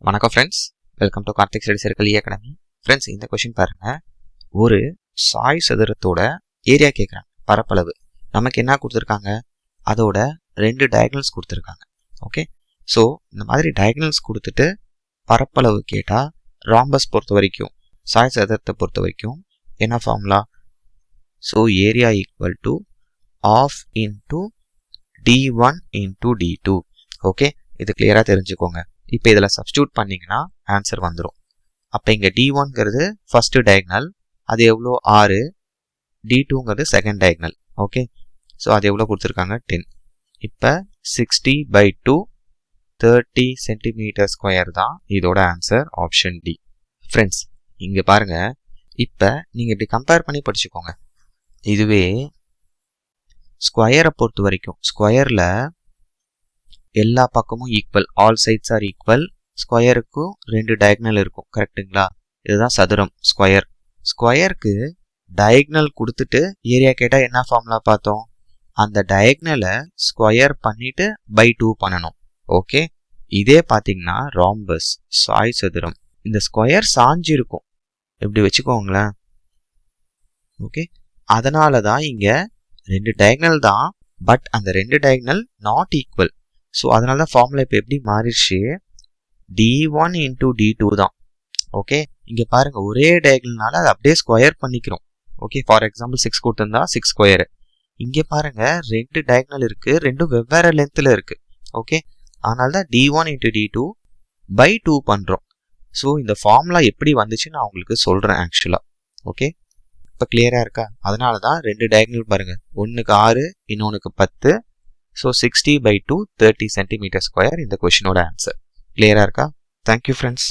வணக்கம் friends, welcome to Karthik study circle academy. Friends, இந்த question பாருங்க. ஒரு சாய் சதுரத்தோட ஏரியா கேட்குறாங்க, பரப்பளவு. நமக்கு என்ன கொடுத்துருக்காங்க, அதோட 2 டயகனல்ஸ் கொடுத்துருக்காங்க. ஓகே, ஸோ இந்த மாதிரி டயகனல்ஸ் கொடுத்துட்டு பரப்பளவு கேட்டால் ராம்பஸ் பொறுத்த வரைக்கும், சாய் சதுரத்தை பொறுத்த வரைக்கும் என்ன formula? So area equal to ½ into d1 into d2. Okay, இது கிளியராக தெரிஞ்சுக்கோங்க. இப்போ இதில் சப்ஸ்டியூட் பண்ணிங்கன்னா ஆன்சர் வந்துடும். அப்போ இங்கே d1ங்கிறது ஃபஸ்ட்டு டயக்னல், அது எவ்வளோ 6, d2ங்கிறது செகண்ட் டயக்னல். ஓகே, ஸோ அது எவ்வளோ கொடுத்துருக்காங்க 10. இப்போ 60/2 30 சென்டிமீட்டர் ஸ்கொயர் தான் இதோட ஆன்சர், ஆப்ஷன் டி. ஃப்ரெண்ட்ஸ், இங்கே பாருங்கள், இப்போ நீங்கள் இப்படி கம்பேர் பண்ணி படிச்சுக்கோங்க. இதுவே ஸ்கொயரை பொறுத்த வரைக்கும், ஸ்கொயரில் எல்லா பக்கமும் equal, all sides are equal. ஸ்கொயருக்கும் 2 டயக்னல் இருக்கும், கரெக்டுங்களா? இதுதான் சதுரம், ஸ்கொயர். ஸ்கொயருக்கு டயக்னல் கொடுத்துட்டு ஏரியா கேட்டால் என்ன ஃபார்முலா பார்த்தோம்? அந்த டயக்னலை ஸ்கொயர் பண்ணிட்டு பை 2 பண்ணணும். ஓகே, இதே பார்த்தீங்கன்னா ராம்பஸ், சாய் சதுரம், இந்த ஸ்கொயர் சாஞ்சு இருக்கும், இப்படி வச்சுக்கோங்களேன். ஓகே, அதனால தான் இங்கே 2 டயக்னல் தான், பட் அந்த 2 டயக்னல் நாட் ஈக்குவல். ஸோ அதனால தான் ஃபார்முலா இப்போ எப்படி மாறிடுச்சு, d1 இன்டூ d2 தான். ஓகே, இங்கே பாருங்கள், ஒரே டயக்னல்னால அதை அப்படியே ஸ்கொயர் பண்ணிக்கிறோம். ஓகே, ஃபார் எக்ஸாம்பிள் 6 கொடுத்துருந்தா 6 ஸ்கொயரு. இங்கே பாருங்கள், 2 டயக்னல் இருக்குது, ரெண்டும் வெவ்வேறு லென்த்தில் இருக்குது. ஓகே, அதனால தான் d1 இன்டூ d2 பை 2 பண்ணுறோம். ஸோ இந்த ஃபார்முலா எப்படி வந்துச்சு நான் உங்களுக்கு சொல்கிறேன் ஆக்சுவலாக. ஓகே, இப்போ கிளியராக இருக்கா? அதனால தான் 2 டயக்னல் பாருங்கள், ஒன்றுக்கு 6, இன்னொன்றுக்கு 10. ஸோ 60/2 30 சென்டிமீட்டர் ஸ்கொயர் இந்த கொஷினோட ஆன்சர். கிளியராக இருக்கா? Thank you friends.